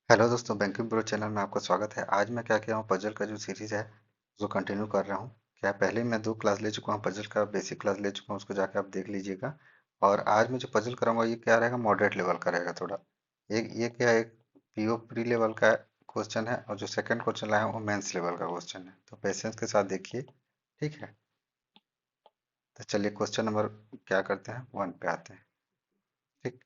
Hello दोस्तों, banking bro channel में आपका स्वागत है। आज मैं क्या किया हूँ, पजल का जो सीरीज़ है उसको कंटिन्यू कर रहा हूँ। क्या पहले ही मैं 2 क्लास ले चुका हूँ, पजल का बेसिक क्लास ले चुका हूँ, उसको जाके आप देख लीजिएगा। और आज मैं जो पजल कराऊंगा ये क्या रहेगा, मॉडरेट लेवल का रहेगा थोड़ा। एक ये क्या है, एक पीओ प्री लेवल का क्वेश्चन है, और जो सेकंड क्वेश्चन लाया हूँ वो मेंस लेवल का क्वेश्चन है। तो पेशेंस के साथ देखिए, ठीक है। तो चलिए क्वेश्चन नंबर क्या करते हैं, 1 पे आते हैं। ठीक,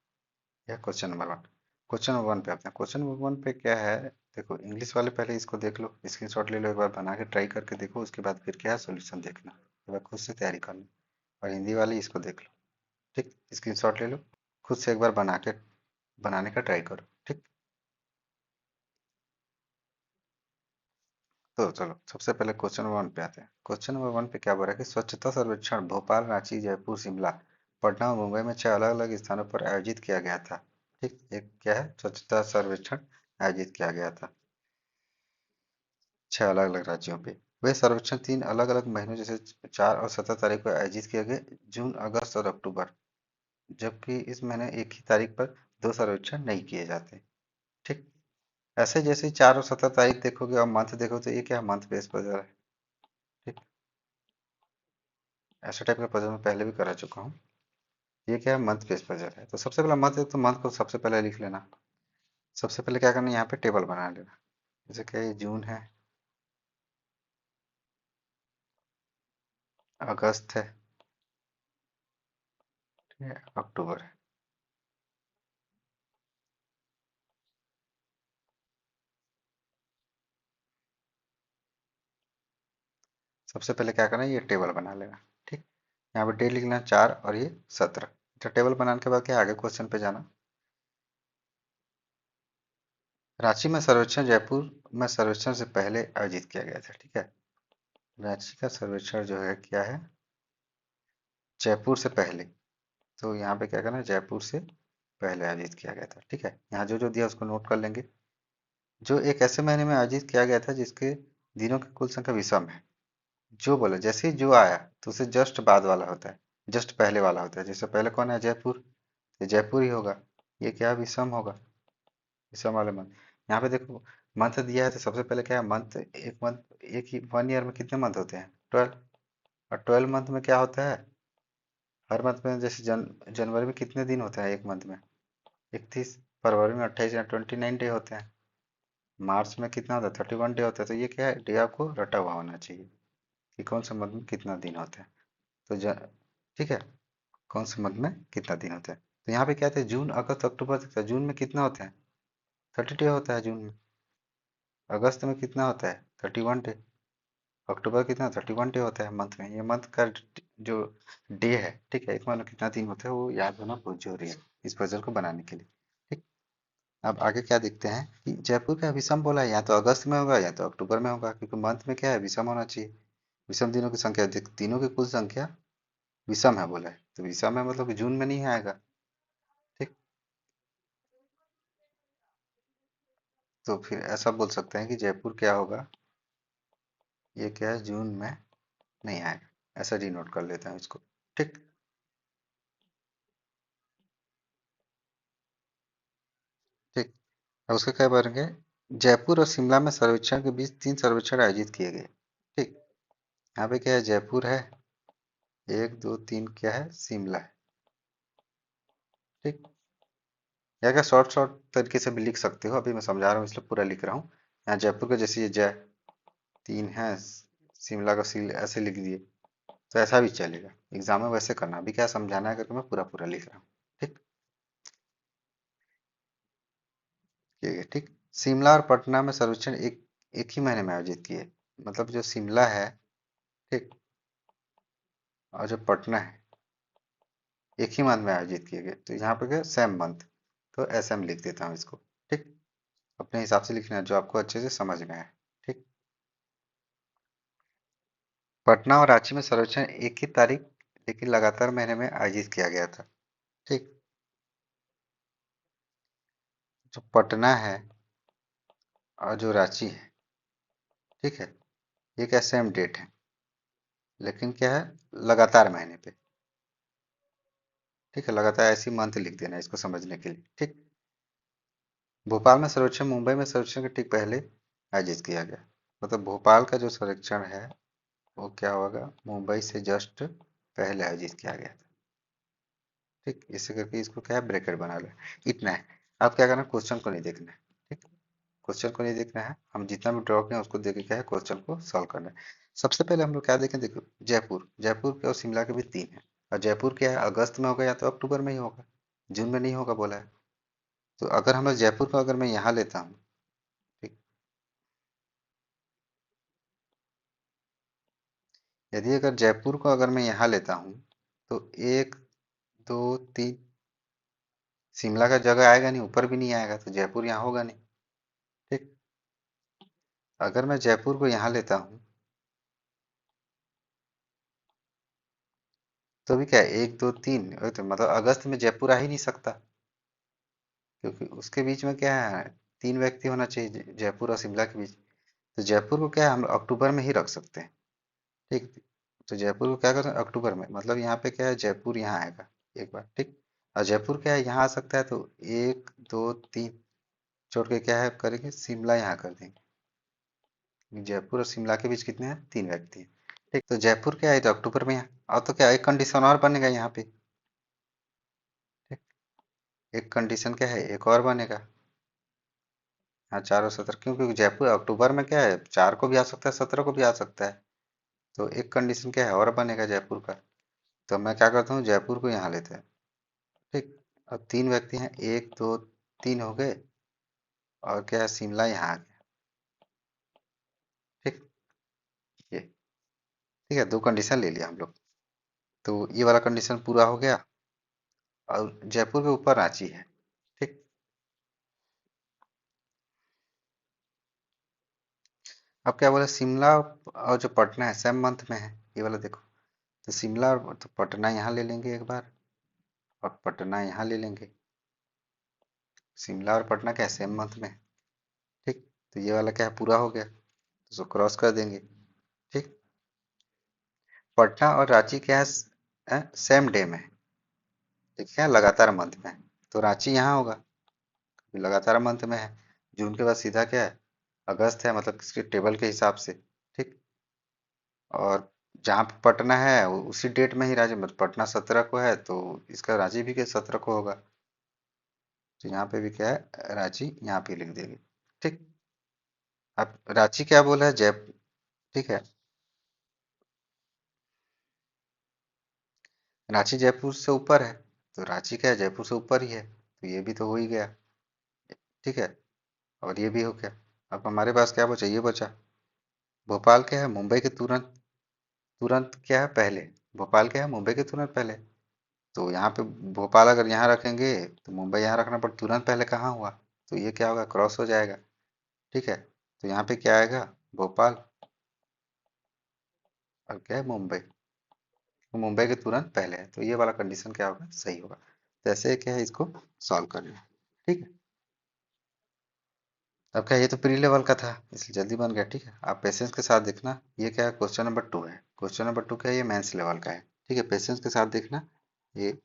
यह क्वेश्चन नंबर 1। क्वेश्चन नंबर 1 पे आते हैं। क्वेश्चन नंबर 1 पे क्या है, देखो इंग्लिश वाले पहले इसको देख लो, स्क्रीनशॉट ले लो, एक बार बना के ट्राई करके देखो, उसके बाद फिर क्या है सॉल्यूशन देखना, एक बार खुद से तैयारी करना। और हिंदी वाले इसको देख लो, ठीक, स्क्रीनशॉट ले लो, खुद से एक बार बना के बनाने का ट्राई करो, ठीक। तो चलो सबसे पहले क्वेश्चन नंबर 1 पे आते हैं। क्वेश्चन नंबर 1 पे क्या बोल रहा है कि स्वच्छता सर्वेक्षण भोपाल, रांची, जयपुर, शिमला, पटना और मुंबई में 6 अलग अलग स्थानों पर आयोजित किया गया था। ठीक, एक क्या है, स्वच्छता सर्वेक्षण आयोजित किया गया था 6 अलग अलग राज्यों पे। वे सर्वेक्षण 3 अलग अलग महीनों जैसे 4 और 17 तारीख को आयोजित किए गए, जून, अगस्त और अक्टूबर। जबकि इस महीने एक ही तारीख पर 2 सर्वेक्षण नहीं किए जाते। ठीक, ऐसे जैसे 4 और 17 तारीख देखोगे और मंथ देखो तो ये क्या मंथ बेस पजल है। ठीक, ऐसा टाइप का पजल मैं पहले भी करा चुका हूँ। ये क्या है, मंथ बेस पजल है। तो सबसे पहला मंथ है तो मंथ को सबसे पहले लिख लेना। सबसे पहले क्या करना है, यहाँ पे टेबल बना लेना। जैसे क्या ये जून है, अगस्त है, ठीक है, अक्टूबर है। सबसे पहले क्या करना है, ये टेबल बना लेना। ठीक, यहाँ पे डेट लिखना 4 और ये 17। अच्छा, टेबल बनाने के बाद क्या आगे क्वेश्चन पे जाना। रांची में सर्वेक्षण जयपुर में सर्वेक्षण से पहले आयोजित किया गया था। ठीक है, रांची का सर्वेक्षण जो है क्या है, जयपुर से पहले। तो यहाँ पे क्या करना है, जयपुर से पहले आयोजित किया गया था। ठीक है, यहाँ जो जो दिया उसको नोट कर लेंगे। जो एक ऐसे महीने में आयोजित किया गया था जिसके दिनों की कुल संख्या विषम है। जो बोले जैसे ही जो आया तो उसे जस्ट बाद वाला होता है, जस्ट पहले वाला होता है। जैसे पहले कौन है, जयपुर, तो जयपुर ही होगा। ये क्या विषम होगा, विषम वाले मंथ। यहाँ पे देखो मंथ दिया है तो सबसे पहले क्या है, मंथ एक ही 1 ईयर में कितने मंथ होते हैं, 12। और 12 मंथ में क्या होता है, हर मंथ में जैसे जनवरी में कितने दिन होते हैं एक मंथ में, 31। फरवरी में 28 या 29 डे होते हैं। मार्च में कितना होता है, 31 डे होता है। तो ये क्या है, डे आपको रटा हुआ होना चाहिए कि कौन से मंथ में कितना दिन होता है। तो ठीक है, कौन से मंथ में कितना दिन होता है। तो यहाँ पे क्या थे, जून, अगस्त, अक्टूबर तक था। जून में कितना होते हैं, 30 डे होता है जून में। अगस्त में कितना होता है, 31 डे। अक्टूबर कितना, 31 डे होता है मंथ में। ये मंथ का जो डे है, ठीक है, एक मंथ में कितना दिन होता है वो याद होना बहुत जरूरी है इस पजल को बनाने के लिए। ठीक, अब आगे क्या देखते हैं कि जयपुर का विषम बोला है, या तो अगस्त में होगा या तो अक्टूबर में होगा, क्योंकि मंथ में क्या है, विषम होना चाहिए। विषम दिनों की संख्या, दिनों की कुल संख्या विषम है बोला है, तो विषम है मतलब कि जून में नहीं आएगा। ठीक, तो फिर ऐसा बोल सकते हैं कि जयपुर क्या होगा, ये क्या है, जून में नहीं आएगा। ऐसा डिनोट कर लेते हैं इसको। ठीक, ठीक। अब उसके क्या बनेंगे, जयपुर और शिमला में सर्वेक्षण के बीच 3 सर्वेक्षण आयोजित किए गए। ठीक, यहाँ पे क्या है, जयपुर है, 1 2 3 क्या है, शिमला है। ठीक, या क्या शॉर्ट शॉर्ट तरीके से भी लिख सकते हो, अभी मैं समझा रहा हूँ इसलिए पूरा लिख रहा हूँ। यहाँ जयपुर का जैसे ये जय 3 है, शिमला का सील ऐसे लिख दिए, तो ऐसा भी चलेगा। एग्जाम में वैसे करना, अभी क्या समझाना है करके मैं पूरा पूरा लिख रहा हूँ। ठीक, ठीक है, ठीक। शिमला और पटना में सर्वेक्षण एक एक ही महीने में आयोजित किए। मतलब जो शिमला है, ठीक, और जो पटना है, एक ही मंथ में आयोजित किए गए। तो यहाँ पे क्या, सेम मंथ। तो ऐसे हम लिख देता हूँ इसको। ठीक, अपने हिसाब से लिखना है जो आपको अच्छे से समझ में आए। ठीक, पटना और रांची में सर्वेक्षण एक ही तारीख लेकिन लगातार महीने में आयोजित किया गया था। ठीक, जो पटना है और जो रांची है, ठीक है, ये क्या सेम डेट है, लेकिन क्या है, लगातार महीने पे। ठीक है, लगातार ऐसी मंथ लिख देना इसको समझने के लिए। ठीक, भोपाल में सर्वेक्षण मुंबई में सर्वेक्षण के ठीक पहले आयोजित किया गया। मतलब भोपाल का जो सर्वेक्षण है वो क्या होगा, मुंबई से जस्ट पहले आयोजित किया गया था। ठीक, इसे करके इसको क्या है, ब्रैकेट बना ले। इतना है। अब क्या करना, क्वेश्चन को नहीं देखना है। ठीक, क्वेश्चन को नहीं देखना है, हम जितना भी ड्रॉ किया उसको देख के क्या है, क्वेश्चन को सॉल्व करना है। सबसे पहले हम लोग क्या देखें, देखो जयपुर, जयपुर के और शिमला के बीच 3 है। और जयपुर क्या है, अगस्त में होगा या तो अक्टूबर में ही होगा, जून में नहीं होगा बोला है। तो अगर हम लोग जयपुर को अगर मैं यहाँ लेता हूँ, ठीक, यदि अगर जयपुर को अगर मैं यहाँ लेता हूँ तो 1 2 3, शिमला का जगह आएगा नहीं, ऊपर भी नहीं आएगा, तो जयपुर यहाँ होगा नहीं। ठीक, अगर मैं जयपुर को यहाँ लेता हूँ तो भी क्या है, 1 2 3, तो मतलब अगस्त में जयपुर आ ही नहीं सकता, क्योंकि उसके बीच में क्या है, 3 व्यक्ति होना चाहिए जयपुर और शिमला के बीच। तो जयपुर को क्या है, हम अक्टूबर में ही रख सकते हैं। ठीक, तो जयपुर को क्या करते हैं, अक्टूबर में, मतलब यहाँ पे क्या है, जयपुर यहाँ आएगा एक बार। ठीक, और जयपुर क्या है, यहाँ आ सकता है, तो 1 2 3 छोड़ के क्या है करेंगे, शिमला यहाँ कर देंगे। जयपुर और शिमला के बीच कितने हैं, 3 व्यक्ति हैं। ठीक, तो जयपुर क्या है, तो अक्टूबर में है। और तो क्या एक कंडीशन और बनेगा यहाँ पे। ठीक, एक कंडीशन क्या है, एक और बनेगा। हाँ, 4 और 17, क्योंकि जयपुर अक्टूबर में क्या है, 4 को भी आ सकता है, 17 को भी आ सकता है। तो एक कंडीशन क्या है और बनेगा जयपुर का। तो मैं क्या करता हूँ, जयपुर को यहाँ लेते हैं। ठीक, अब 3 व्यक्ति हैं, 1 2 3 हो गए, और क्या है, शिमला यहाँ आ गया। ठीक, ये ठीक है, 2 कंडीशन ले लिया हम लोग। तो ये वाला कंडीशन पूरा हो गया, और जयपुर के ऊपर रांची है। ठीक, अब क्या बोले, शिमला और जो पटना है सेम मंथ में है, ये वाला देखो। तो शिमला और तो पटना यहाँ ले लेंगे एक बार, और पटना यहाँ ले लेंगे। शिमला और पटना क्या है, सेम मंथ में है। ठीक, तो ये वाला क्या है, पूरा हो गया, तो उसको क्रॉस कर देंगे। ठीक, पटना और रांची क्या है, सेम डे में है। ठीक है, लगातार मंथ में है। तो रांची यहाँ होगा, क्योंकि लगातार मंथ में है। जून के बाद सीधा क्या है, अगस्त है, मतलब किसके टेबल के हिसाब से। ठीक, और जहाँ पे पटना है उसी डेट में ही रांची, मतलब पटना 17 को है तो इसका रांची भी क्या 17 को होगा। तो यहाँ पे भी क्या है, रांची यहाँ पे लिख देंगे। ठीक, अब रांची क्या बोला है, जय, ठीक है, रांची जयपुर से ऊपर है, तो रांची क्या है, जयपुर से ऊपर ही है, तो ये भी तो हो ही गया। ठीक है, और ये भी हो गया। अब हमारे पास क्या बचा, ये बचा। भोपाल क्या है, मुंबई के तुरंत, तुरंत क्या है पहले। भोपाल क्या है, मुंबई के तुरंत पहले। तो यहाँ पे भोपाल अगर यहाँ रखेंगे तो मुंबई यहाँ रखना, पर तुरंत पहले कहाँ हुआ, तो ये क्या होगा, क्रॉस हो जाएगा। ठीक है, तो यहाँ पे क्या आएगा, भोपाल, और क्या है, मुंबई। तो मुंबई के तुरंत पहले है, तो ये वाला कंडीशन क्या होगा, सही होगा। तो ऐसे क्या है, इसको सॉल्व करना है। ठीक है, अब क्या, ये तो प्री लेवल का था इसलिए जल्दी बन गया। ठीक है, आप पेशेंस के साथ देखना, ये क्या है, क्वेश्चन नंबर 2 है। क्वेश्चन नंबर 2 क्या है, ये मेंस लेवल का है। ठीक है, पेशेंस के साथ देखना। ये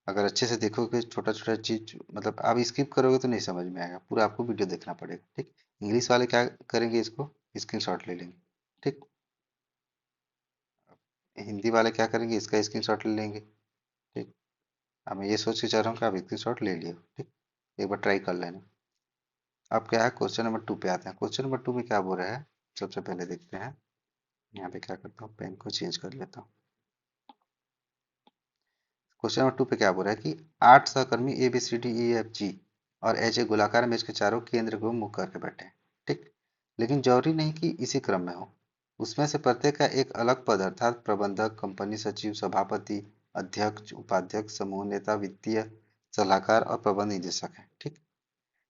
अगर अच्छे से देखोगे, छोटा छोटा चीज, मतलब आप स्किप करोगे तो नहीं समझ में आएगा, पूरा आपको वीडियो देखना पड़ेगा। ठीक, इंग्लिश वाले क्या करेंगे, इसको स्क्रीनशॉट ले लेंगे। ठीक, हिंदी वाले क्या करेंगे, इसका स्क्रीनशॉट ले लेंगे। ठीक, अब मैं ये सोच के चल रहा हूँ कि आप स्क्रीनशॉट ले लियो। ठीक, एक बार ट्राई कर लेना। अब क्या है, क्वेश्चन नंबर 2 पे आते हैं। क्वेश्चन नंबर 2 में क्या बोल रहा है, सबसे पहले देखते हैं। यहाँ पे क्या करता हूँ, पेन को चेंज कर लेता हूँ। क्वेश्चन नंबर 2 पे क्या बोल रहा है कि 8 सहकर्मी ABCDEFG और एच ए गोलाकार मेज के चारों केंद्र को मुख करके बैठे हैं। ठीक, लेकिन जरूरी नहीं कि इसी क्रम में हो, उसमें से प्रत्येक का एक अलग पद, अर्थात प्रबंधक, कंपनी सचिव, सभापति, अध्यक्ष, उपाध्यक्ष, समूह नेता, वित्तीय सलाहकार और प्रबंध निदेशक है। ठीक,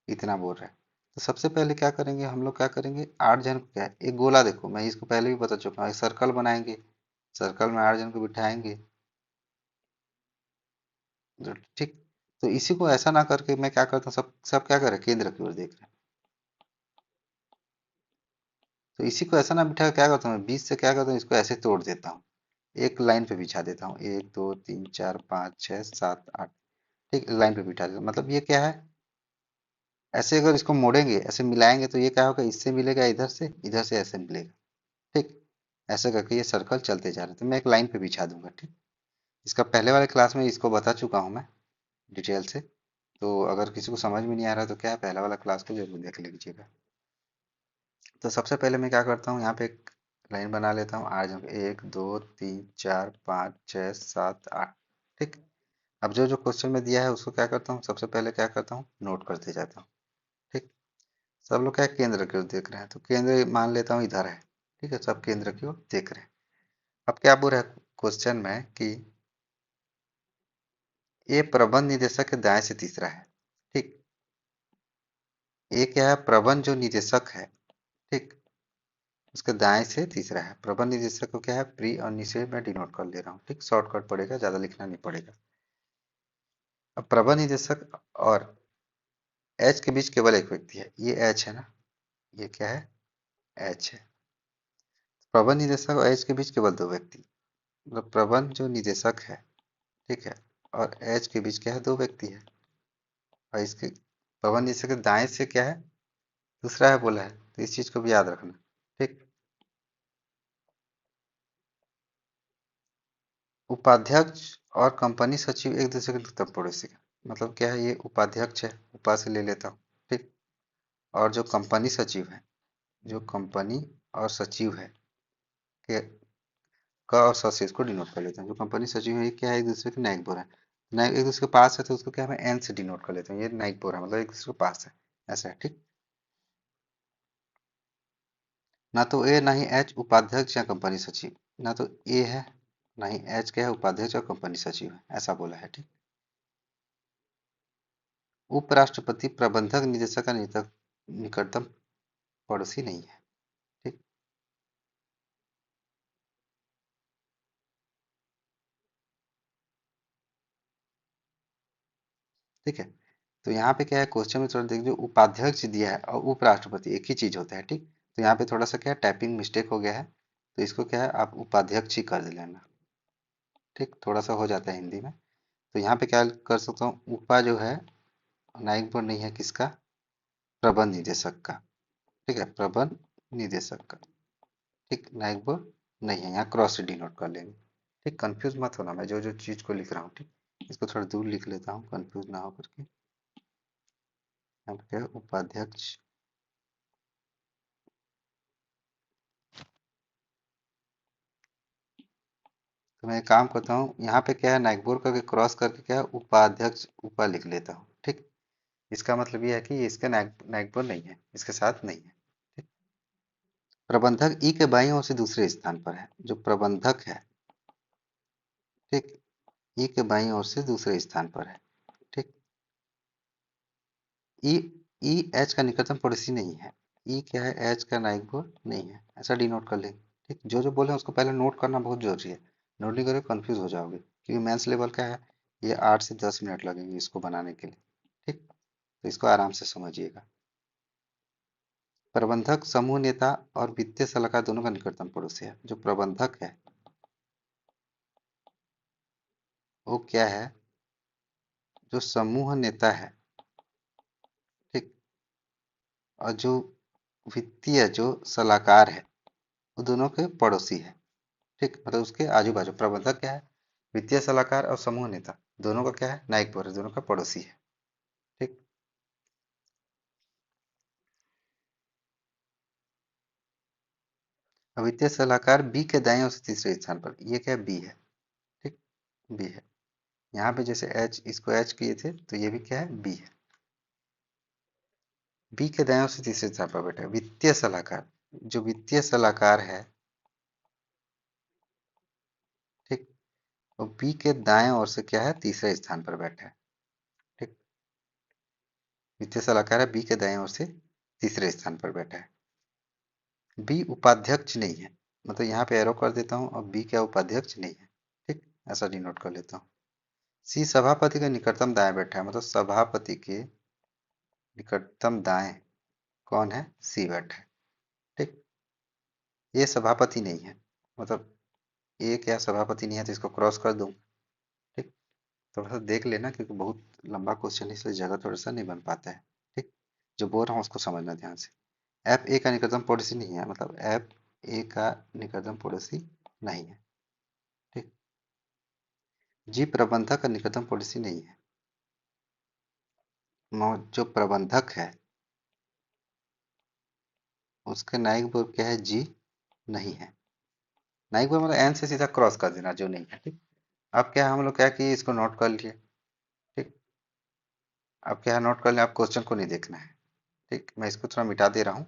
इतना बोल रहा है। तो सबसे पहले क्या करेंगे, हम लोग क्या करेंगे, 8 जन को क्या है, एक गोला देखो, मैं इसको पहले भी बता चुका हूँ, एक सर्कल बनाएंगे, सर्कल में 8 जन को बिठाएंगे। ठीक, तो इसी को ऐसा ना करके मैं क्या करता हूँ, सब सब क्या कर रहे हैं, केंद्र की ओर देख रहे हैं। तो इसी को ऐसा ना बिठा के क्या करता हूँ, मैं बीच से क्या करता हूँ, इसको ऐसे तोड़ देता हूँ, एक लाइन पे बिछा देता हूँ, 1 2 3 4 5 6 7 8। ठीक, लाइन पे बिठा देता हूँ, मतलब ये क्या है, ऐसे अगर इसको मोड़ेंगे, ऐसे मिलाएंगे तो ये क्या होगा, इससे मिलेगा इधर से ऐसे मिलेगा। ठीक, ऐसे करके ये सर्कल चलते जा रहे हैं। तो मैं एक लाइन पे बिछा दूंगा। ठीक, इसका पहले वाले क्लास में इसको बता चुका हूँ मैं डिटेल से। तो अगर किसी को समझ में नहीं आ रहा तो क्या है, पहला वाला क्लास को जरूर देख लीजिएगा। तो सबसे पहले मैं क्या करता हूँ, यहाँ पे एक लाइन बना लेता हूँ। आज 1 2 3 4 5 6 7 8। ठीक, अब जो जो क्वेश्चन में दिया है उसको क्या करता हूँ, सबसे पहले क्या करता हूँ, नोट करते जाता हूँ। ठीक, सब लोग क्या केंद्र की ओर देख रहे हैं, तो केंद्र मान लेता हूँ इधर है। ठीक है, सब केंद्र की ओर देख रहे हैं। अब क्या बोल रहा है क्वेश्चन में कि ये प्रबंध निदेशक के दाएं से तीसरा है। ठीक, ये क्या है, प्रबंध जो निदेशक है, ठीक, उसके दाएं से तीसरा है। प्रबंध निदेशक को क्या है, प्री और नीचे मैं डिनोट कर ले रहा हूँ। ठीक, शॉर्टकट पड़ेगा, ज्यादा लिखना नहीं पड़ेगा। अब प्रबंध निदेशक और एच के बीच केवल एक व्यक्ति है, ये एच है ना, ये क्या है, एच है। प्रबंध निदेशक और एच के बीच केवल दो व्यक्ति, मतलब प्रबंध जो निदेशक है, ठीक है, और एच के बीच क्या है, दो व्यक्ति है। और इसके प्रबंध निदेशक के दाएं से क्या है, दूसरा है बोला है, तो इस चीज को भी याद रखना। ठीक, उपाध्यक्ष और कंपनी सचिव एक दूसरे के निकटतम पड़ोसी है। मतलब क्या है, ये उपाध्यक्ष है, उपा से ले लेता हूँ। ठीक, और जो कंपनी सचिव है, जो कंपनी और सचिव है के का और स से इसको डिनोट कर लेते हैं। जो कंपनी सचिव है ये क्या है, एक दूसरे के नाइक बोर है। नाइक एक दूसरे के पास है तो उसको क्या है, मैं एन से डिनोट कर लेता हूँ। ये नाइक बोर है, मतलब एक दूसरे के पास है, ऐसा है। ठीक, ना तो ए ना ही एच उपाध्यक्ष या कंपनी सचिव, ना तो ए है ना ही एच क्या है, उपाध्यक्ष और कंपनी सचिव है, ऐसा बोला है। ठीक, उपराष्ट्रपति प्रबंधक निदेशक का निकटतम पड़ोसी नहीं है। ठीक, ठीक है। तो यहाँ पे क्या है, क्वेश्चन में थोड़ा देख, जो उपाध्यक्ष दिया है और उपराष्ट्रपति एक ही चीज होता है। ठीक, तो यहाँ पे थोड़ा सा क्या है, टाइपिंग मिस्टेक हो गया है, तो इसको क्या है, आप उपाध्यक्ष ही कर लेना। ठीक, थोड़ा सा हो जाता है हिंदी में। तो यहाँ पे क्या कर सकता हूँ, उपा जो है नाइक बोर्ड नहीं है, किसका, प्रबंध निदेशक का। ठीक है, प्रबंध निदेशक का। ठीक, नाइक बोर्ड नहीं है, यहाँ क्रॉस से डिनोट कर लेंगे। ठीक, कंफ्यूज मत होना, मैं जो जो चीज को लिख रहा हूँ। ठीक, इसको थोड़ा दूर लिख लेता हूँ कंफ्यूज ना हो करके। यहाँ पे क्या है, उपाध्यक्ष। तो मैं एक काम करता हूँ, यहाँ पे क्या है, नागपुर करके क्रॉस करके क्या है, उपाध्यक्ष उपा लिख लेता हूँ। ठीक, इसका मतलब ये है कि ये इसका नागपुर नहीं है, इसके साथ नहीं है। ठीक, प्रबंधक ई के बाईं ओर से दूसरे स्थान पर है। जो प्रबंधक है, ठीक, ई के बाईं ओर से दूसरे स्थान पर है। ठीक, ई ई एच का निकटतम पड़ोसी नहीं है। ई क्या है, एच का नागपुर नहीं है, ऐसा डिनोट कर लेंगे। ठीक, जो जो बोले उसको पहले नोट करना बहुत जरूरी है। नोट नहीं करोगे कंफ्यूज हो जाओगे, क्योंकि मैथ्स लेवल का है। ये 8 से 10 मिनट लगेंगे इसको बनाने के लिए। ठीक, तो इसको आराम से समझिएगा। प्रबंधक समूह नेता और वित्तीय सलाहकार दोनों का निकटतम पड़ोसी है। जो प्रबंधक है वो क्या है, जो समूह नेता है, ठीक, और जो वित्तीय जो सलाहकार है वो दोनों के पड़ोसी है। ठीक, मतलब उसके आजू बाजू प्रबंधक क्या है, वित्तीय सलाहकार और समूह नेता दोनों का क्या है, नाइक बोर है, दोनों का पड़ोसी है। ठीक, अब वित्तीय सलाहकार बी के दाएं ओर से तीसरे स्थान पर, ये क्या है, बी है। ठीक, बी है। यहाँ पे जैसे एच, इसको एच किए थे तो ये भी क्या है, बी है। बी के दाएं ओर से तीसरे स्थान पर बैठा है वित्तीय सलाहकार। जो वित्तीय सलाहकार है, ठीक, वो बी के दाएं ओर से क्या है, तीसरे स्थान पर बैठा है। ठीक, वित्तीय सलाहकार है, बी के दाएं ओर से तीसरे स्थान पर बैठा है। बी उपाध्यक्ष नहीं है, मतलब यहाँ पे एरो कर देता हूँ, और बी क्या उपाध्यक्ष नहीं है। ठीक, ऐसा डिनोट कर लेता हूँ। सी सभापति के निकटतम दाएं बैठा है, मतलब सभापति के निकटतम दाएं कौन है, सी बैठा है। ठीक, ये सभापति नहीं है, मतलब ये क्या सभापति नहीं है, तो इसको क्रॉस कर दूं। ठीक, थोड़ा सा देख लेना, क्योंकि बहुत लंबा क्वेश्चन है, इसलिए जगह थोड़ा सा नहीं बन पाता है। ठीक, जो बोल रहा हूँ उसको समझना ध्यान से। एफ ए का निकटतम पड़ोसी नहीं है, मतलब एफ ए का निकटतम पड़ोसी नहीं है। ठीक। जी प्रबंधक का निकटतम पड़ोसी नहीं है। जो प्रबंधक है उसके नायक बोर्ड क्या है, जी नहीं है। नायक बोर्ड मतलब एन से सीधा क्रॉस कर देना, जो नहीं है। ठीक। अब क्या हम लोग क्या किए, इसको नोट कर लिए। ठीक। अब क्या है, नोट कर लिया, आप क्वेश्चन को नहीं देखना है। ठीक, मैं इसको थोड़ा मिटा दे रहा हूँ।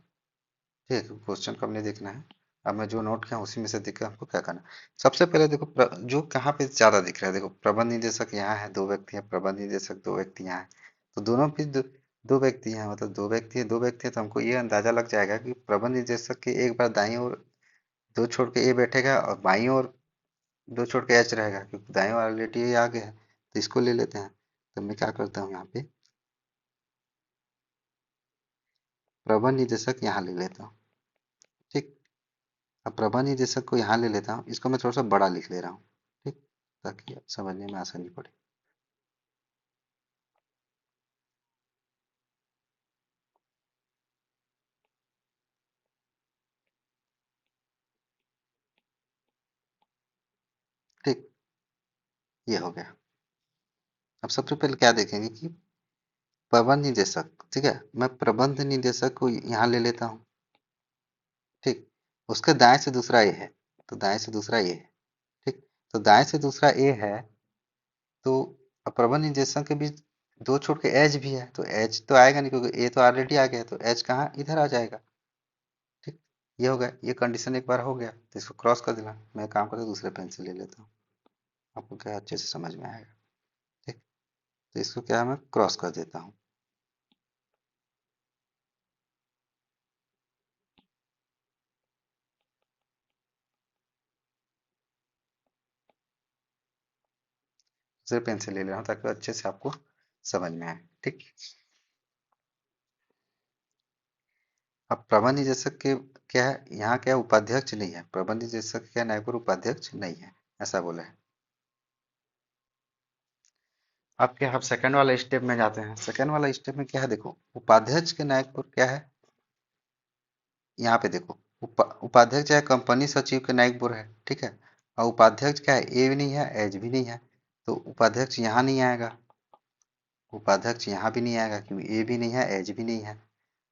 ठीक, क्वेश्चन को हमने देखना है। अब मैं जो नोट किया उसी में से देख के हमको क्या करना है। सबसे पहले देखो जो कहाँ पे ज्यादा दिख रहा है, देखो प्रबंध निदेशक यहाँ है, दो व्यक्ति हैं, प्रबंध निदेशक दो व्यक्ति यहाँ है। तो दोनों भी दो व्यक्ति हैं, मतलब दो व्यक्ति है, दो व्यक्ति है, तो हमको ये अंदाजा लग जाएगा कि प्रबंध निदेशक के एक बार दाईं ओर दो छोड़ के ए बैठेगा और बाईं ओर दो छोड़ के एच रहेगा, क्योंकि दाईं ओर ऑलरेडी ए आगे है, तो इसको ले लेते हैं। तो मैं क्या करता हूँ यहाँ पे, प्रबंध निदेशक यहाँ ले लेता हूँ। ठीक। अब प्रबंध निदेशक को यहाँ ले लेता हूँ, इसको मैं थोड़ा सा बड़ा लिख ले रहा हूँ। ठीक, ताकि समझने में आसानी पड़े। ठीक, ये हो गया। अब सबसे पहले क्या देखेंगे कि प्रबंध निदेशक, ठीक है, मैं प्रबंध निदेशक को यहाँ ले लेता हूँ। ठीक। उसके दाएं से दूसरा ए है, तो दाएं से दूसरा ए है। ठीक। तो दाएं से दूसरा ए है, तो अब प्रबंध निदेशक के बीच दो छोड़ के एच भी है, तो एच तो आएगा नहीं क्योंकि ए तो ऑलरेडी आ गया है, तो एच कहाँ, इधर आ जाएगा। ठीक। ये हो गया, ये कंडीशन एक बार हो गया, तो इसको क्रॉस कर देना। मैं काम करता हूँ दूसरे पेन से ले लेता हूँ, आपको क्या अच्छे से समझ में आएगा। ठीक। तो इसको क्या है, मैं क्रॉस कर देता हूँ। दूसरे पेन से ले ले रहा हूँ ताकि अच्छे से आपको समझ में आए। ठीक। अब प्रबंध निदेशक के क्या है, यहाँ क्या है, उपाध्यक्ष नहीं है, प्रबंध निदेशक क्या नायपुर उपाध्यक्ष नहीं है, ऐसा बोला है। अब क्या, आप सेकंड वाला स्टेप में जाते हैं। सेकंड वाला स्टेप में क्या है, देखो उपाध्यक्ष के नायकपुर क्या है, यहाँ पे देखो उपाध्यक्ष है, कंपनी सचिव के नायकपुर है। ठीक है। और उपाध्यक्ष क्या है, ए भी नहीं है, एच भी नहीं है, तो उपाध्यक्ष यहाँ नहीं आएगा। उपाध्यक्ष यहाँ भी नहीं आएगा क्योंकि ए भी नहीं है, एच भी नहीं है।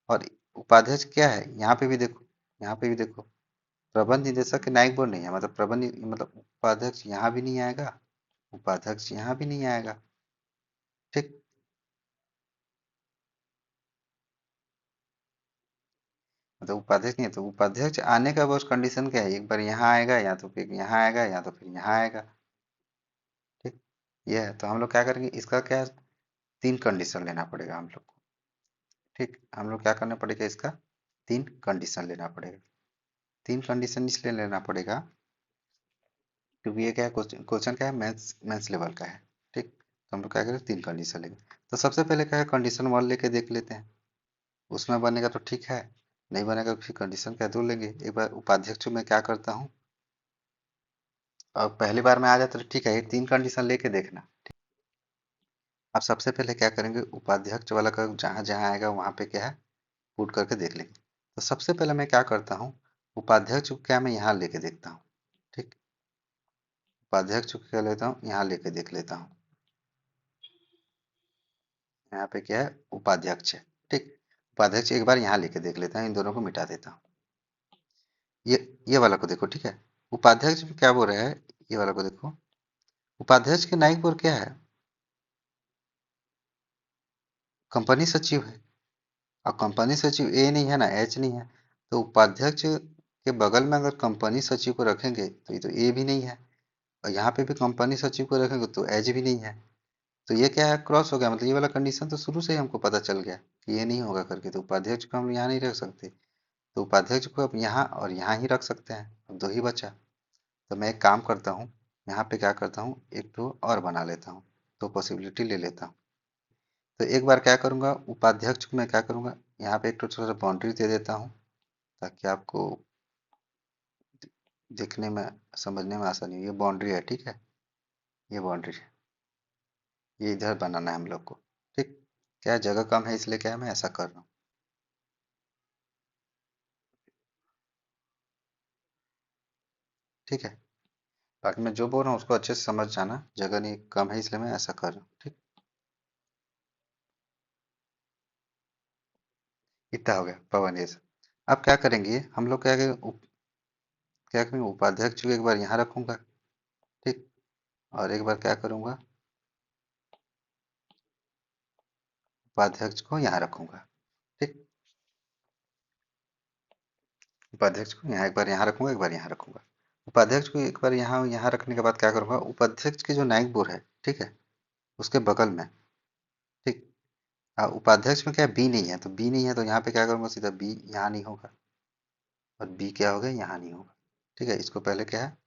और उपाध्यक्ष क्या है, यहाँ पे भी देखो, यहाँ पे भी देखो प्रबंध निदेशक के नायक बोर्ड नहीं है, मतलब मतलब उपाध्यक्ष यहाँ भी नहीं आएगा, उपाध्यक्ष यहाँ भी नहीं आएगा। ठीक। मतलब उपाध्यक्ष नहीं है, तो उपाध्यक्ष आने का बस कंडीशन क्या है, एक बार यहाँ आएगा या तो फिर यहाँ आएगा या तो फिर यहाँ आएगा। ठीक। ये है, तो हम लोग क्या करेंगे, इसका क्या है, तीन कंडीशन लेना पड़ेगा हम लोग को। ठीक, हम लोग क्या करना पड़ेगा, इसका तीन कंडीशन लेना पड़ेगा। तीन कंडीशन इसलिए लेना पड़ेगा क्योंकि ये क्या है, क्वेश्चन क्या है, मैथ्स मैथ्स लेवल का है। ठीक, तो हम लोग क्या करें, तीन कंडीशन लेंगे। तो सबसे पहले क्या है, कंडीशन वन लेके देख लेते हैं, उसमें बनेगा तो ठीक है, नहीं बनेगा तो फिर कंडीशन क्या, दो लेंगे। एक बार उपाध्यक्ष में क्या करता हूँ, और पहली बार में आ जाता तो ठीक है, ये तीन कंडीशन लेके देखना। अब सबसे पहले क्या करेंगे, उपाध्यक्ष वाला का जहाँ जहाँ आएगा वहाँ पे क्या है, पुट करके देख लेंगे। तो सबसे पहले मैं क्या करता हूँ, उपाध्यक्ष को क्या मैं यहाँ लेके देखता हूँ। ठीक, उपाध्यक्ष को क्या लेता हूँ, यहाँ लेके देख लेता हूँ। यहाँ पे क्या है, उपाध्यक्ष है। ठीक, उपाध्यक्ष एक बार यहाँ लेके देख लेता हूँ, इन दोनों को मिटा देता हूँ। ये ये वाला को देखो। ठीक है, उपाध्यक्ष भी क्या बोल रहा है, ये वाला को देखो, उपाध्यक्ष के नाइक पर क्या है, कंपनी सचिव है। और कंपनी सचिव ए नहीं है ना, एच नहीं है, तो उपाध्यक्ष के बगल में अगर कंपनी सचिव को रखेंगे तो ये तो ए भी नहीं है, और यहाँ पे भी कंपनी सचिव को रखेंगे तो एच भी नहीं है। तो ये क्या है, क्रॉस हो गया, मतलब ये वाला कंडीशन तो शुरू से ही हमको पता चल गया कि ये नहीं होगा करके, तो उपाध्यक्ष को हम यहाँ नहीं रख सकते। तो उपाध्यक्ष को अब यहाँ और यहाँ ही रख सकते हैं, अब दो ही बचा। तो मैं एक काम करता हूँ, यहाँ पे क्या करता हूँ, एक तो और बना लेता हूँ, तो पॉसिबिलिटी ले लेता हूँ। तो एक बार क्या करूँगा, उपाध्यक्ष को मैं क्या करूँगा, यहाँ पे एक तो थोड़ा सा बाउंड्री दे देता हूँ ताकि आपको देखने में समझने में आसानी हो। ये बाउंड्री है, ठीक है, ये बाउंड्री है, ये इधर बनाना है हम लोग को। ठीक, क्या है, जगह कम है इसलिए क्या है, मैं ऐसा कर रहा हूँ। ठीक है। बाकी मैं जो बोल रहा हूँ उसको अच्छे से समझ जाना, जगह नहीं कम है इसलिए मैं ऐसा कर रहा हूँ, ठीक। इतना हो गया पवन ये सब। अब क्या करेंगे हम लोग, क्या करेंगे, उपाध्यक्ष को एक बार यहाँ रखूंगा, ठीक। और एक बार क्या करूंगा, उपाध्यक्ष को यहाँ रखूंगा, ठीक। उपाध्यक्ष को यहाँ एक बार यहाँ रखूंगा, एक बार यहाँ रखूंगा। उपाध्यक्ष को एक बार यहाँ यहाँ रखने के बाद क्या करूंगा, उपाध्यक्ष की जो नाइक बोर्ड है, ठीक है, उसके बगल में, ठीक। उपाध्यक्ष में क्या बी नहीं है, तो बी नहीं है तो यहाँ पे क्या करूंगा, सीधा बी यहाँ नहीं होगा, और बी क्या हो गया, यहाँ नहीं होगा, ठीक है। इसको पहले क्या है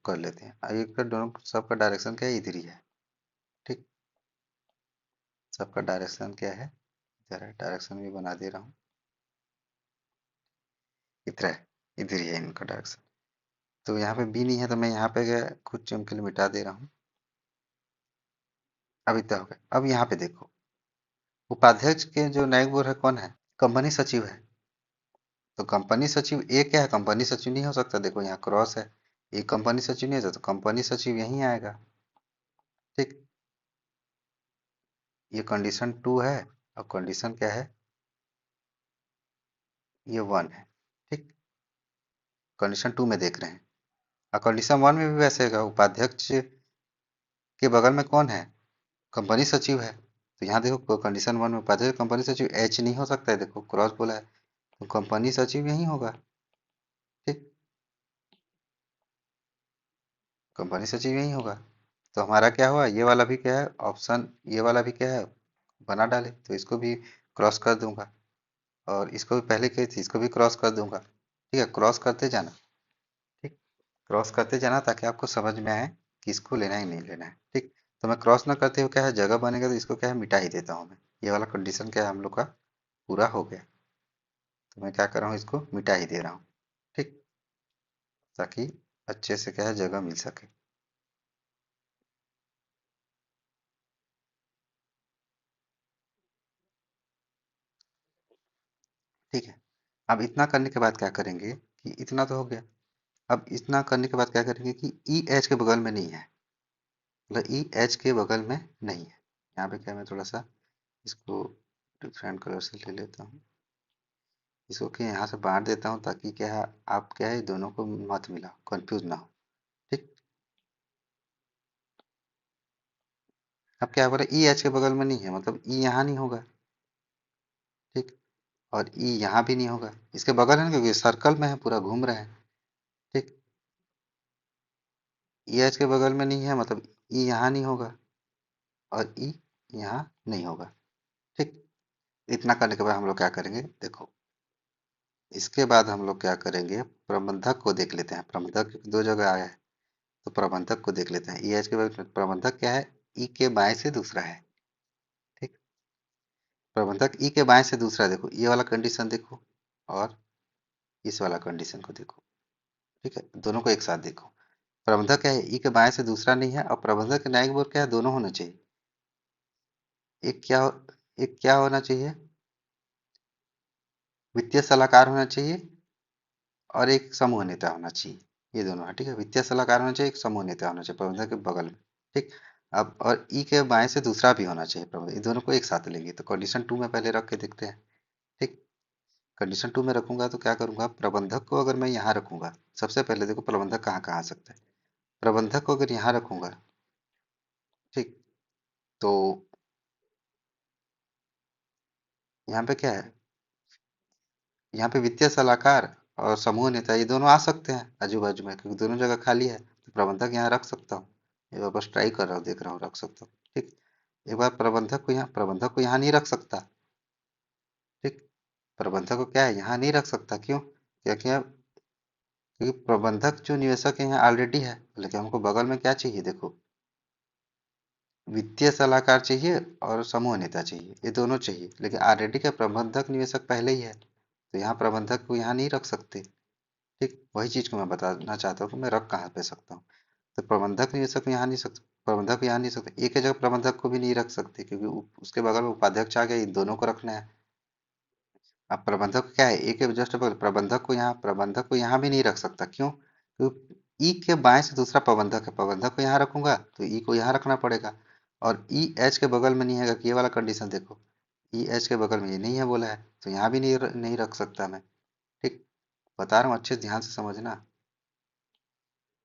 कर लेते हैं। अब एक दोनों सबका डायरेक्शन क्या है, इधर ही है, ठीक। सबका डायरेक्शन क्या है, इधर है। डायरेक्शन भी बना दे रहा हूँ, इधर है, इधर ही है इनका डायरेक्शन। तो यहाँ पे बी नहीं है तो मैं यहाँ पे क्या कुछ चुन के लिए मिटा दे रहा हूँ। अब इतना हो गया। अब यहाँ पे देखो, उपाध्यक्ष के जो नायक बोर्ड है कौन है, कंपनी सचिव है। तो कंपनी सचिव ए क्या है, कंपनी सचिव नहीं हो सकता, देखो यहाँ क्रॉस है, ये कंपनी सचिव नहीं है तो कंपनी सचिव यहीं आएगा, ठीक। ये कंडीशन 2 है, और कंडीशन क्या है, ये 1 है, ठीक। कंडीशन 2 में देख रहे हैं। और कंडीशन 1 में भी वैसे है, उपाध्यक्ष के बगल में कौन है, कंपनी सचिव है। तो यहाँ देखो कंडीशन 1 में उपाध्यक्ष कंपनी सचिव एच नहीं हो सकता है, देखो क्रॉस बोला है, तो कंपनी सचिव यहीं होगा, ठीक। कंपनी सचिव यहीं होगा। तो हमारा क्या हुआ, ये वाला भी क्या है ऑप्शन, ये वाला भी क्या है बना डाले, तो इसको भी क्रॉस कर दूंगा, और इसको भी पहले की थी इसको भी क्रॉस कर दूंगा, ठीक है। क्रॉस करते जाना, ठीक। क्रॉस करते जाना ताकि आपको समझ में आए कि इसको लेना ही नहीं लेना है, ठीक। तो मैं क्रॉस ना करते हुए क्या है जगह बनेगा तो इसको क्या है मिटा ही देता हूँ मैं। ये वाला कंडीशन क्या है हम लोग का पूरा हो गया, तो मैं क्या कर रहा हूँ इसको मिटा ही दे रहा हूँ, ठीक। ताकि अच्छे से क्या है जगह मिल सके, ठीक है। अब इतना करने के बाद क्या करेंगे कि इतना तो हो गया। अब इतना करने के बाद क्या करेंगे कि ई एच के बगल में नहीं है, मतलब ई एच के बगल में नहीं है। यहाँ पे क्या मैं थोड़ा सा इसको डिफरेंट कलर से ले लेता हूँ, इसको क्या यहाँ से बांट देता हूँ ताकि क्या है आप क्या है दोनों को मत मिला कंफ्यूज ना हो, ठीक। अब क्या बोला ई एच के बगल में नहीं है, मतलब ई यहाँ नहीं होगा, ठीक। और ई यहाँ भी नहीं होगा, इसके बगल है ना क्योंकि सर्कल में है पूरा घूम रहे हैं, ठीक। ई एच के बगल में नहीं है मतलब ई यहाँ नहीं होगा, और ई यहाँ नहीं होगा, ठीक। इतना करने के बाद हम लोग क्या करेंगे देखो, इसके बाद हम लोग क्या करेंगे प्रबंधक को देख लेते हैं। प्रबंधक दो जगह आया है, तो प्रबंधक को देख लेते हैं। ई एच के बाद प्रबंधक क्या है, ई के बाएं से दूसरा है, ठीक। प्रबंधक ई के बाएं से दूसरा, देखो ये वाला कंडीशन देखो, और इस वाला कंडीशन को देखो, ठीक है। दोनों को एक साथ देखो। प्रबंधक क्या है, ई के बाएं से दूसरा नहीं है, और प्रबंधक के न्यायिक बोर्ड क्या है, दोनों होना चाहिए। एक क्या एक क्या होना चाहिए, वित्तीय सलाहकार होना चाहिए, और एक समूह नेता होना चाहिए। ये दोनों है, ठीक है। वित्तीय सलाहकार होना चाहिए, एक समूह नेता होना चाहिए प्रबंधक के बगल में, ठीक। अब और ई के बाएं से दूसरा भी होना चाहिए प्रबंधक, ये दोनों को एक साथ लेंगे। तो कंडीशन 2 में पहले रख के देखते हैं, ठीक। कंडीशन 2 में रखूंगा तो क्या करूंगा, प्रबंधक को अगर मैं यहाँ रखूंगा, सबसे पहले देखो प्रबंधक कहाँ कहाँ आ सकता है। प्रबंधक को अगर यहाँ रखूंगा, ठीक, तो यहाँ पे क्या है, यहाँ पे वित्तीय सलाहकार और समूह नेता ये दोनों आ सकते हैं आजू बाजू में, क्योंकि दोनों जगह खाली है, तो प्रबंधक यहाँ रख सकता हूँ। ये बार बस ट्राई कर रहा हूँ, देख रहा हूँ रख सकता हूँ, ठीक। एक बार प्रबंधक को यहाँ नहीं रख सकता, ठीक। प्रबंधक को क्या है यहाँ नहीं रख सकता, क्यों, क्योंकि प्रबंधक जो निवेशक है यहाँ ऑलरेडी है, लेकिन हमको बगल में क्या चाहिए देखो, वित्तीय सलाहकार चाहिए और समूह नेता चाहिए, ये दोनों चाहिए, लेकिन ऑलरेडी क्या प्रबंधक निवेशक पहले ही है, तो यहाँ प्रबंधक को यहाँ नहीं रख सकते, ठीक। वही चीज को मैं बताना चाहता हूँ कि मैं रख कहाँ पे सकता हूँ। तो प्रबंधक निवेशक को यहाँ नहीं सकते, प्रबंधक को यहाँ नहीं सकते, एक ही जगह प्रबंधक को भी नहीं रख सकते क्योंकि उसके बगल में उपाध्यक्ष आ गया, इन दोनों को रखना है। अब प्रबंधक क्या है एक जस्ट प्रबंधक को यहाँ भी नहीं रख सकता, क्यों, ई के बाएं से दूसरा प्रबंधक है, प्रबंधक को यहाँ रखूंगा तो ई को यहाँ रखना पड़ेगा। और ई एच के बगल में नहीं है कि ये वाला कंडीशन देखो, ई एच के बगल में ये नहीं है बोला है, तो यहाँ भी नहीं रख सकता मैं। ठीक, बता रहा हूँ अच्छे से ध्यान से समझना।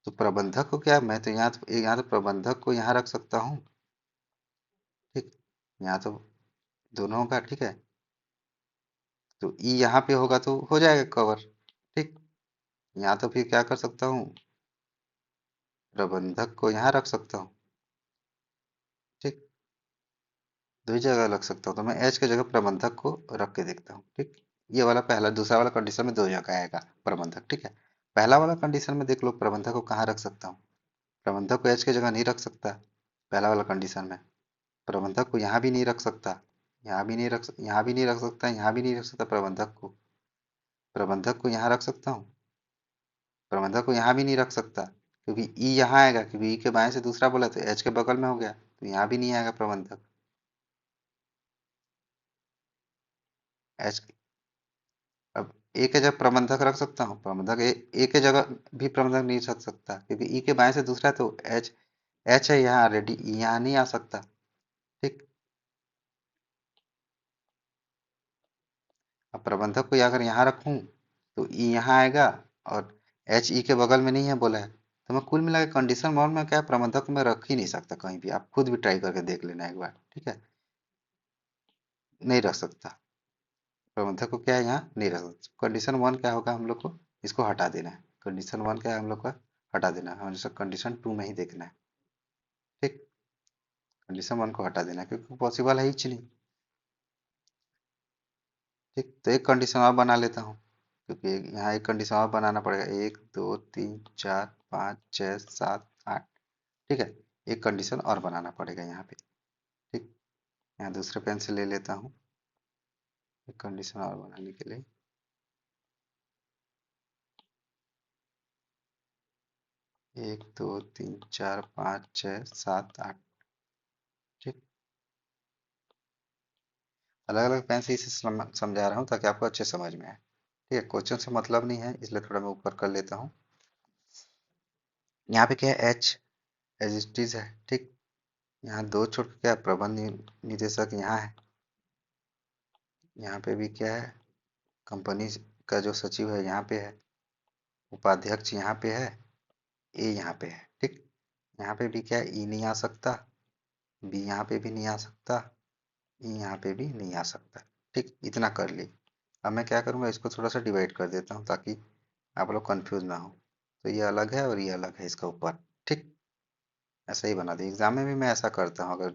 तो प्रबंधक को क्या, मैं तो यहाँ तो प्रबंधक को यहाँ रख सकता हूँ। ठीक, यहाँ तो दोनों होगा, ठीक है। तो ई यहाँ पे होगा तो हो जाएगा कवर। ठीक, यहाँ तो फिर क्या कर सकता हूँ, प्रबंधक को यहाँ रख सकता हूँ। ठीक, दो ही जगह रख सकता हूँ, तो मैं एच की जगह प्रबंधक को रख के देखता हूँ। ठीक, ये वाला पहला, दूसरा वाला कंडीशन में दो जगह आएगा प्रबंधक। ठीक है, पहला वाला कंडीशन में देख लो प्रबंधक को कहाँ रख सकता हूँ। प्रबंधक को एच की जगह नहीं रख सकता पहला वाला कंडीशन में। प्रबंधक को यहाँ भी नहीं रख सकता, यहाँ भी नहीं रख सकता, यहाँ भी नहीं रख सकता प्रबंधक को। प्रबंधक को यहाँ रख सकता हूँ, प्रबंधक को यहाँ भी नहीं रख सकता क्योंकि ई यहाँ आएगा, क्योंकि ई के बाएं से दूसरा बोला तो एच के बगल में हो गया, तो यहाँ भी नहीं आएगा प्रबंधक। एच, अब ए के जगह प्रबंधक रख सकता हूँ, प्रबंधक ए के जगह भी प्रबंधक नहीं रख सकता क्योंकि ई के बाएं से दूसरा है, तो एच, एच है यहाँ ऑलरेडी, यहाँ नहीं आ सकता। ठीक, अब प्रबंधक को अगर यहाँ रखूँ तो ई यहाँ आएगा, और एच ई के बगल में नहीं है बोला है, तो मैं कुल मिला के कंडीशन वन में क्या है, प्रबंधक को मैं रख ही नहीं सकता कहीं भी। आप खुद भी ट्राई करके देख लेना एक बार, ठीक है। नहीं रख सकता, प्रबंधक को क्या है यहाँ नहीं रख सकता। कंडीशन वन क्या होगा, हम लोग को इसको हटा देना है। कंडीशन वन क्या है, हम लोग का हटा देना है, हमेशा कंडीशन टू में ही देखना है। ठीक, कंडीशन वन को हटा देना है क्योंकि पॉसिबल है ही नहीं। ठीक, तो एक कंडीशन और बना लेता हूँ, क्योंकि यहाँ एक कंडीशन और बनाना पड़ेगा। एक दो तीन चार पाँच छः सात आठ, ठीक है, एक कंडीशन और बनाना पड़ेगा यहाँ पे। ठीक, यहाँ दूसरे पेन से ले लेता हूँ एक कंडीशन और बनाने के लिए। एक दो तीन चार पाँच छः सात आठ। ठीक, अलग अलग पेन से इसे समझा रहा हूँ ताकि आपको अच्छे समझ में आए। ठीक है, क्वेश्चन से मतलब नहीं है इसलिए थोड़ा मैं ऊपर कर लेता हूँ। यहाँ पे क्या है, एच एज इट इज है। ठीक, यहाँ दो छोड़ के क्या, प्रबंध निदेशक यहाँ है। यहाँ पे भी क्या है, कंपनी का जो सचिव है यहाँ पे है, उपाध्यक्ष यहाँ पे है, ए यहाँ पे है। ठीक, यहाँ पे भी क्या है, ई नहीं आ सकता, बी यहाँ पे भी नहीं आ सकता, ई यहाँ पे भी नहीं आ सकता। ठीक, इतना कर ली। अब मैं क्या करूँगा, इसको थोड़ा सा डिवाइड कर देता हूँ ताकि आप लोग कंफ्यूज ना हो। तो ये अलग है और ये अलग है इसका ऊपर। ठीक, ऐसा ही बना दी। एग्जाम में भी मैं ऐसा करता हूँ, अगर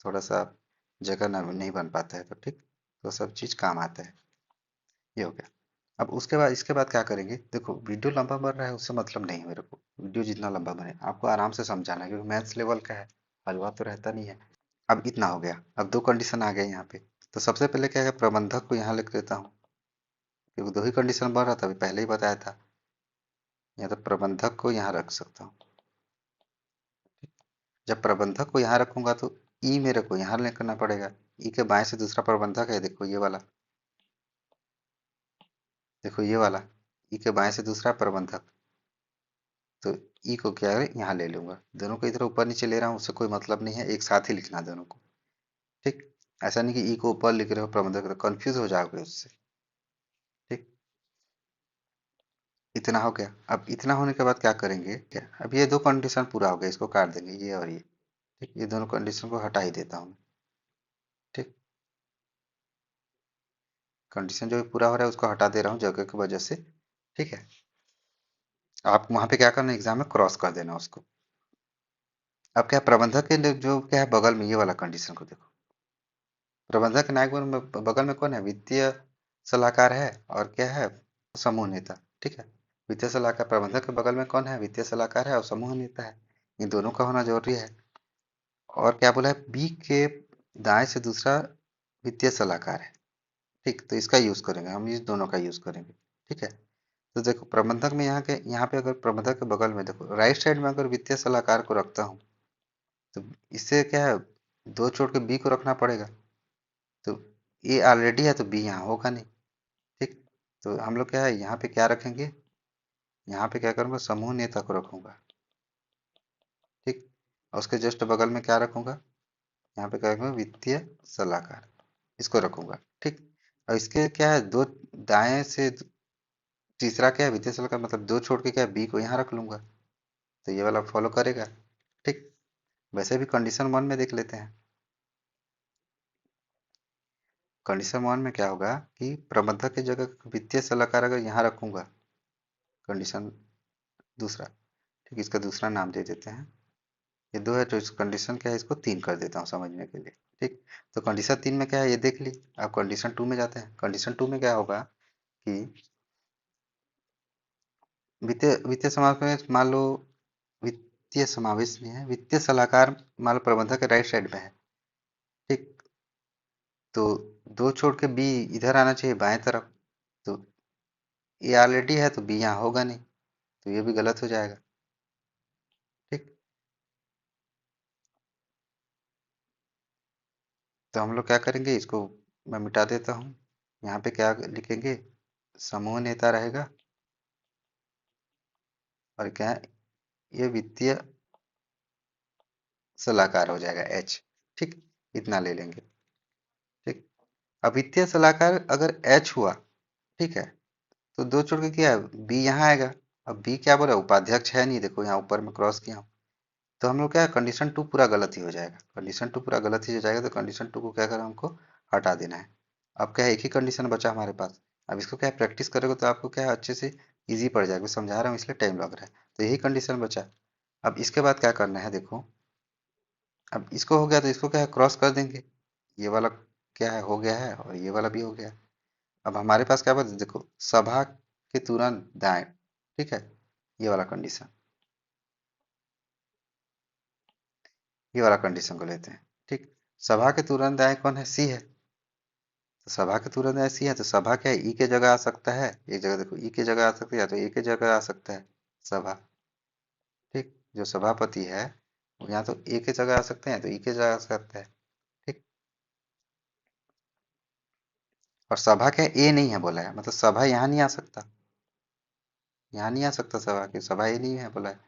थोड़ा सा जगह ना नहीं बन पाता है तो। ठीक, तो सब चीज़ काम आता है। ये हो गया। अब उसके बाद, इसके बाद क्या करेंगे, देखो वीडियो लंबा बन रहा है उससे मतलब नहीं है मेरे को, वीडियो जितना लंबा बने आपको आराम से समझाना है क्योंकि मैथ्स लेवल का है, हलवा तो रहता नहीं है। अब इतना हो गया, अब दो कंडीशन आ गए यहाँ पे। तो सबसे पहले क्या है, प्रबंधक को यहाँ लिख देता हूँ क्योंकि दो ही कंडीशन बन रहा था, अभी पहले ही बताया था। या तो प्रबंधक को यहाँ रख सकता हूँ। जब प्रबंधक को यहाँ रखूंगा तो ई मेरे को यहाँ लिखना पड़ेगा। ई के बाएं से दूसरा प्रबंधक है, देखो ये वाला, देखो ये वाला, ई के बाएं से दूसरा प्रबंधक। तो ई को क्या है, यहाँ ले लूंगा। दोनों को इधर ऊपर नीचे ले रहा हूँ उससे कोई मतलब नहीं है, एक साथ ही लिखना दोनों को। ठीक, ऐसा नहीं कि ई को ऊपर लिख रहे हो प्रबंधक, तो कंफ्यूज हो जाओगे उससे। ठीक, इतना हो गया। अब इतना होने के बाद क्या करेंगे, क्या अब ये दो कंडीशन पूरा हो गया, इसको काट देंगे ये और ये। ठीक, ये दोनों कंडीशन को हटा ही देता हूँ। ठीक, कंडीशन जो भी पूरा हो रहा है उसको हटा दे रहा हूँ जगह की वजह से। ठीक है, आप वहां पे क्या करना, एग्जाम में क्रॉस कर देना उसको। अब क्या, प्रबंधक के लिए जो क्या है बगल में, ये वाला कंडीशन को देखो। प्रबंधक के नायक में बगल में कौन है, वित्तीय सलाहकार है, और क्या है, समूह नेता। ठीक है, वित्तीय सलाहकार, प्रबंधक के बगल में कौन है, वित्तीय सलाहकार है और समूह नेता है। इन दोनों का होना जरूरी है। और क्या बोला है, बी के दाएं से दूसरा वित्तीय सलाहकार है। ठीक, तो इसका यूज करेंगे हम, इस दोनों का यूज करेंगे। ठीक है, तो देखो प्रबंधक में यहाँ पे अगर प्रबंधक के बगल में देखो राइट साइड में अगर वित्तीय सलाहकार को रखता हूँ तो इससे क्या है, दो छोड़ के बी को रखना पड़ेगा। तो ए ऑलरेडी है तो बी यहाँ होगा नहीं। ठीक, तो हम लोग क्या है यहाँ पे क्या रखेंगे, यहाँ पे क्या करूँगा, समूह नेता को रखूँगा, ठीक। और उसके जस्ट बगल में क्या रखूँगा, यहाँ पे क्या रखूँगा, वित्तीय सलाहकार, इसको रखूँगा, ठीक। और इसके क्या है, दो दाएं से तीसरा क्या है, वित्तीय सलाहकार, मतलब दो छोड़ के क्या है, बी को यहाँ रख लूँगा, तो ये वाला फॉलो करेगा, ठीक। वैसे भी कंडीशन 1 में देख लेते हैं। कंडीशन 1 में क्या होगा कि प्रबंधक की जगह वित्तीय सलाहकार अगर यहाँ रखूँगा, कंडीशन दूसरा, ठीक, इसका दूसरा नाम दे देते हैं, ये 2 है, तो इस कंडीशन क्या है, इसको 3 कर देता हूँ समझने के लिए, ठीक। तो कंडीशन 3 में क्या है, ये देख ली। अब कंडीशन 2 में जाते हैं। कंडीशन 2 में क्या होगा कि वित्तीय वित्तीय समावेश में मान लो, वित्तीय समावेश में है, वित्तीय सलाहकार मान लो प्रबंधक के राइट साइड में है, ठीक। तो 2 छोड़ के बी इधर आना चाहिए बाएं तरफ, तो ए ऑलरेडी है तो बी यहाँ होगा नहीं, तो ये भी गलत हो जाएगा, ठीक। तो हम लोग क्या करेंगे, इसको मैं मिटा देता हूँ। यहाँ पे क्या लिखेंगे, समूह नेता रहेगा, और क्या है, ये वित्तीय सलाहकार हो जाएगा एच, ठीक। इतना ले लेंगे, ठीक। अब वित्तीय सलाहकार अगर एच हुआ, ठीक है, तो 2 छोड़ के क्या है, बी यहाँ आएगा। अब बी क्या बोला, उपाध्यक्ष है नहीं, देखो यहाँ ऊपर में क्रॉस किया हूँ, तो हम लोग क्या है, कंडीशन 2 पूरा गलत ही हो जाएगा, कंडीशन 2 पूरा गलत ही हो जाएगा, तो कंडीशन 2 को क्या करें, हमको हटा देना है। अब क्या है, एक ही कंडीशन बचा हमारे पास। अब इसको क्या है, प्रैक्टिस करोगे तो आपको क्या है, अच्छे से इजी पड़ जाएगा, मैं समझा रहा हूँ इसलिए टाइम लग रहा है। तो यही कंडीशन बचा। अब इसके बाद क्या करना है, देखो, अब इसको हो गया तो इसको क्या है, क्रॉस कर देंगे, ये वाला क्या है, हो गया है, और ये वाला भी हो गया। अब हमारे पास क्या बचा, देखो, सभा के तुरंत दाएं, ठीक है, ये वाला कंडीशन, ये वाला कंडीशन को लेते हैं, ठीक। सभा के तुरंत दाएं कौन है, सी है, तो सभा के तुरंत दाएं सी है, तो सभा क्या है, ई के जगह आ सकता है, एक जगह देखो ई के जगह आ सकता है, या तो ए के जगह आ सकता है सभा, ठीक। जो सभापति है वो यहाँ तो ए के जगह आ सकते हैं, तो ई के जगह आ सकता है, ठीक। और सभा क्या है, ए नहीं है बोला है, मतलब सभा यहाँ नहीं आ सकता, यहाँ नहीं आ सकता सभा की, सभा ए नहीं है बोला है,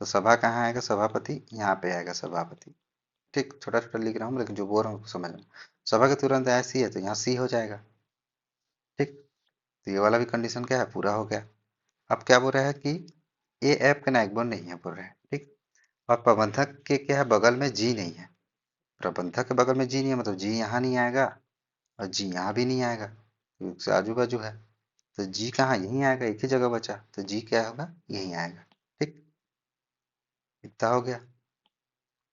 तो सभा कहाँ आएगा, सभापति यहाँ पे आएगा, सभापति, ठीक। छोटा छोटा लिख रहा हूँ लेकिन जो बोल रहा हूँ उसको समझना। सभा के तुरंत आया सी है, तो यहाँ सी हो जाएगा, ठीक। तो ये वाला भी कंडीशन क्या है, पूरा हो गया। अब क्या बोल रहा है कि ए ऐप का नायक नहीं है बोल रहे हैं, ठीक। और प्रबंधक के क्या है, बगल में जी नहीं है, प्रबंधक के बगल में जी नहीं है, मतलब जी यहाँ नहीं आएगा, और जी यहाँ भी नहीं आएगा, क्योंकि आजू बाजू है, तो जी कहाँ, यहीं आएगा, एक ही जगह बचा, तो जी क्या होगा, यहीं आएगा, ठीक। इतना हो गया।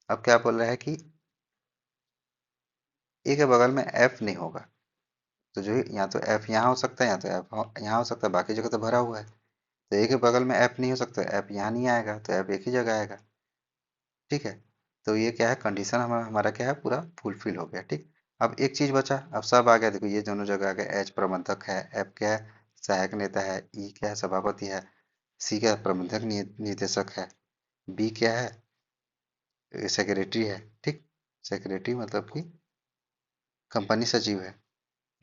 अब क्या बोल रहा है कि ए के बगल में एफ नहीं होगा, तो जो या तो एफ यहाँ हो सकता है, या तो एफ यहाँ हो सकता है, बाकी जगह तो भरा हुआ है, तो ए के बगल में एफ नहीं हो सकता, एफ यहाँ नहीं आएगा, तो एफ एक ही जगह आएगा, ठीक है। तो ये क्या है, कंडीशन हमारा हमारा क्या है, पूरा फुलफिल हो गया, ठीक। अब एक चीज बचा, अब सब आ गया, देखो ये दोनों जगह आ गया, एच प्रबंधक है, एफ क्या है, सहायक नेता है, ई क्या है, सभापति है, सी क्या है, प्रबंधक निदेशक है, बी क्या है, सेक्रेटरी है, ठीक। सेक्रेटरी मतलब कि कंपनी सचिव है,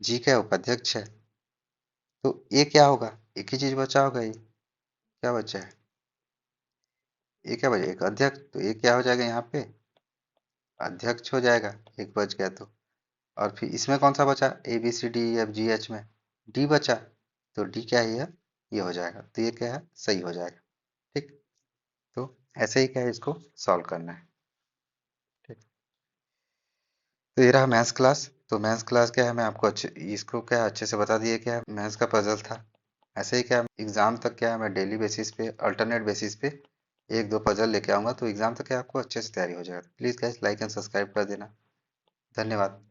जी क्या है, उपाध्यक्ष है, तो ये क्या होगा, एक ही चीज बचा होगा, ये क्या बचा है, ये क्या बचा, एक अध्यक्ष, तो ये क्या हो जाएगा, यहाँ पे अध्यक्ष हो जाएगा, एक बच गया तो। और फिर इसमें कौन सा बचा, A B C D F G H में डी बचा, तो डी क्या है, ये हो जाएगा, तो ये क्या है, सही हो जाएगा, ठीक। तो ऐसे ही क्या है, इसको सॉल्व करना है, ठीक। तो ये रहा मैथ्स क्लास। तो मैथ्स क्लास क्या है, मैं आपको अच्छे इसको क्या अच्छे से बता दिए, क्या मैथ्स का पजल था। ऐसे ही क्या एग्जाम तक क्या है, मैं डेली बेसिस पे, अल्टरनेट बेसिस पे एक दो पजल लेके आऊंगा, तो एग्जाम तक क्या आपको अच्छे से तैयारी हो जाएगा। Please guys like and subscribe कर देना। धन्यवाद।